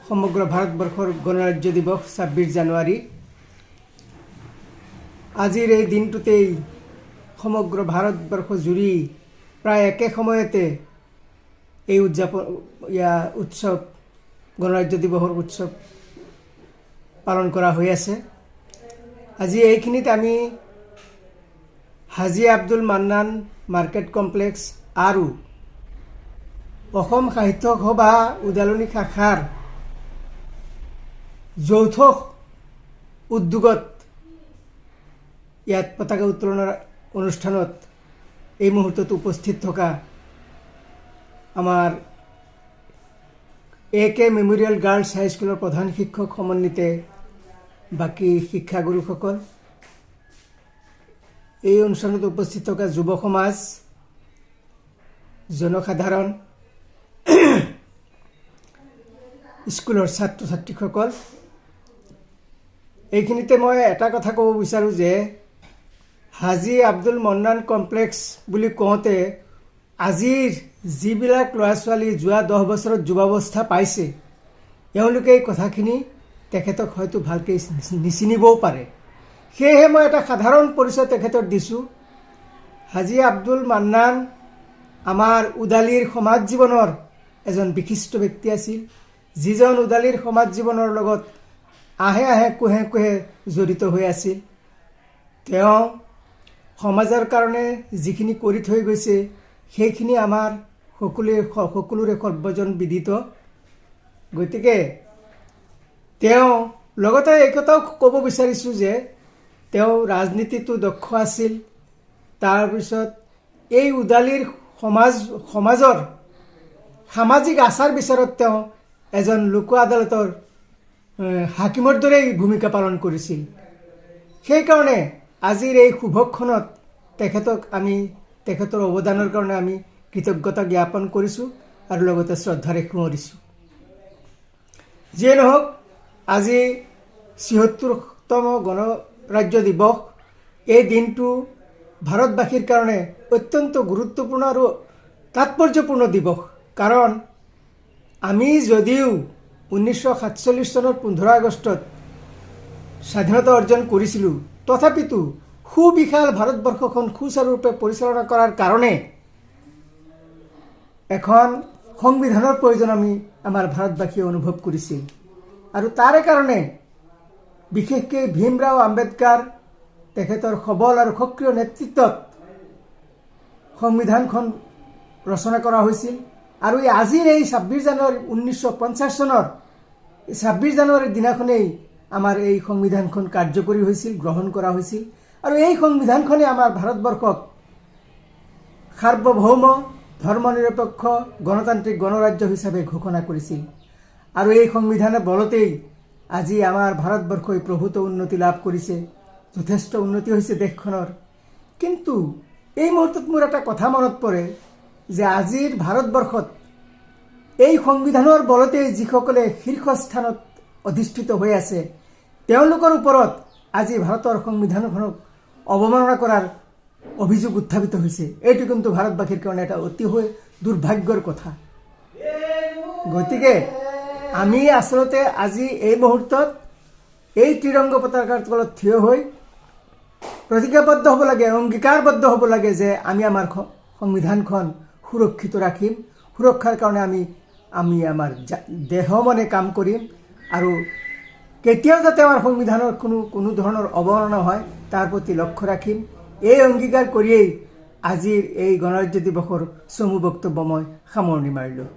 সমগ্ৰ ভাৰতবৰ্ষৰ গণৰাজ্য দিৱস ২৬ জানুৱাৰী। আজিৰ এই দিনটোতেই সমগ্ৰ ভাৰতবৰ্ষ জুৰি প্ৰায় একে সময়তে এই উৎসৱ গণৰাজ্য দিৱসৰ উৎসৱ পালন কৰা হৈ আছে। আজি এইখিনিত আমি হাজী আব্দুল মান্নান মাৰ্কেট কমপ্লেক্স আৰু অসম সাহিত্য সভা উদালনি শাখাৰ যৌথ উদ্যোগত ইয়াত পতাকা উত্তোলনৰ অনুষ্ঠানত এই মুহূৰ্তত উপস্থিত থকা আমাৰ AK মেমৰিয়েল গাৰ্লছ হাইস্কুলৰ প্ৰধান শিক্ষক সমন্বিতে বাকী শিক্ষাগুৰুসকল, এই অনুষ্ঠানত উপস্থিত থকা যুৱ সমাজ, জনসাধাৰণ, স্কুলৰ ছাত্ৰ ছাত্ৰীসকল, এইখিনিতে মই এটা কথা ক'ব বিচাৰোঁ যে হাজী আব্দুল মান্নান কমপ্লেক্স বুলি কওঁতে আজিৰ যিবিলাক ল'ৰা ছোৱালী যোৱা 10 বছৰত যুৱাৱস্থা পাইছে, এওঁলোকে এই কথাখিনি তেখেতক হয়তো ভালকৈ নিচিনিবও পাৰে। সেয়েহে মই এটা সাধাৰণ পৰিচয় তেখেতক দিছোঁ। হাজী আব্দুল মান্নান আমাৰ ওদালিৰ সমাজ জীৱনৰ এজন বিশিষ্ট ব্যক্তি আছিল, যিজন ওদালিৰ সমাজ জীৱনৰ লগত আহে কোহে জড়িত হৈ আছিল। তেওঁ সমাজৰ কাৰণে যিখিনি কৰি থৈ গৈছে সেইখিনি আমাৰ সকলোৰে সৰ্বজন বিদিত। গতিকে তেওঁ লগতে এই কথাও ক'ব বিচাৰিছোঁ যে তেওঁ ৰাজনীতিটো দক্ষ আছিল। তাৰপিছত এই ওদালিৰ সমাজৰ সামাজিক আচাৰ বিচাৰত তেওঁ এজন লোক আদালতৰ হাকিমৰ দৰেই ভূমিকা পালন কৰিছিল। সেইকাৰণে আজিৰ এই শুভক্ষণত তেখেতৰ অৱদানৰ কাৰণে আমি কৃতজ্ঞতা জ্ঞাপন কৰিছোঁ আৰু লগতে শ্ৰদ্ধাৰে সুঁৱৰিছোঁ। যিয়ে নহওক, আজি ৭৬তম গণৰাজ্য দিৱস। এই দিনটো ভাৰতবাসীৰ কাৰণে অত্যন্ত গুৰুত্বপূৰ্ণ আৰু তাৎপৰ্যপূৰ্ণ দিৱস। কাৰণ আমি যদিও 1947 চনৰ 15 আগষ্টত স্বাধীনতা অৰ্জন কৰিছিলোঁ, তথাপিতো সুবিশাল ভাৰতবৰ্ষখন সুচাৰুৰূপে পৰিচালনা কৰাৰ কাৰণে এখন সংবিধানৰ প্ৰয়োজন আমাৰ ভাৰতবাসীয়ে অনুভৱ কৰিছিল। আৰু তাৰে কাৰণে বিশেষকৈ ভীমৰাও আম্বেদকাৰ তেখেতৰ সবল আৰু সক্ৰিয় নেতৃত্বত সংবিধানখন ৰচনা কৰা হৈছিল। আৰু আজিৰ এই ২৬ জানুৱাৰী 1950 চনৰ ২৬ জানুৱাৰীৰ দিনাখনেই আমাৰ এই সংবিধানখন কাৰ্যকৰী হৈছিল, গ্ৰহণ কৰা হৈছিল। আৰু এই সংবিধানখনে আমাৰ ভাৰতবৰ্ষক সাৰ্বভৌম ধৰ্মনিৰপেক্ষ গণতান্ত্ৰিক গণৰাজ্য হিচাপে ঘোষণা কৰিছিল। আৰু এই সংবিধানৰ বলতেই আজি আমাৰ ভাৰতবৰ্ষই প্ৰভূত উন্নতি লাভ কৰিছে, যথেষ্ট উন্নতি হৈছে দেশখনৰ। কিন্তু এই মুহূৰ্তত মোৰ এটা কথা মনত পৰে যে আজিৰ ভাৰতবৰ্ষত এই সংবিধানৰ বলতেই যিসকলে শীৰ্ষস্থানত অধিষ্ঠিত হৈ আছে, তেওঁলোকৰ ওপৰত আজি ভাৰতৰ সংবিধানখনক অৱমাননা কৰাৰ অভিযোগ উত্থাপিত হৈছে। এইটো কিন্তু ভাৰতবাসীৰ কাৰণে এটা অতিশয় দুৰ্ভাগ্যৰ কথা। গতিকে আমি আচলতে আজি এই মুহূৰ্তত এই ত্ৰিৰংগ পতাকাৰ তলত থিয় হৈ প্ৰতিজ্ঞাবদ্ধ হ'ব লাগে, অংগীকাৰবদ্ধ হ'ব লাগে যে আমি আমাৰ সংবিধানখন সুৰক্ষিত ৰাখিম। সুৰক্ষাৰ কাৰণে আমি আমাৰ দেহ মনে কাম কৰিম আৰু কেতিয়াও যাতে আমাৰ সংবিধানৰ কোনো ধৰণৰ অৱমাননা হয় তাৰ প্ৰতি লক্ষ্য ৰাখিম। এই অংগীকাৰ কৰিয়েই আজিৰ এই গণৰাজ্য দিৱসৰ চমু বক্তব্য মই সামৰণি মাৰিলোঁ।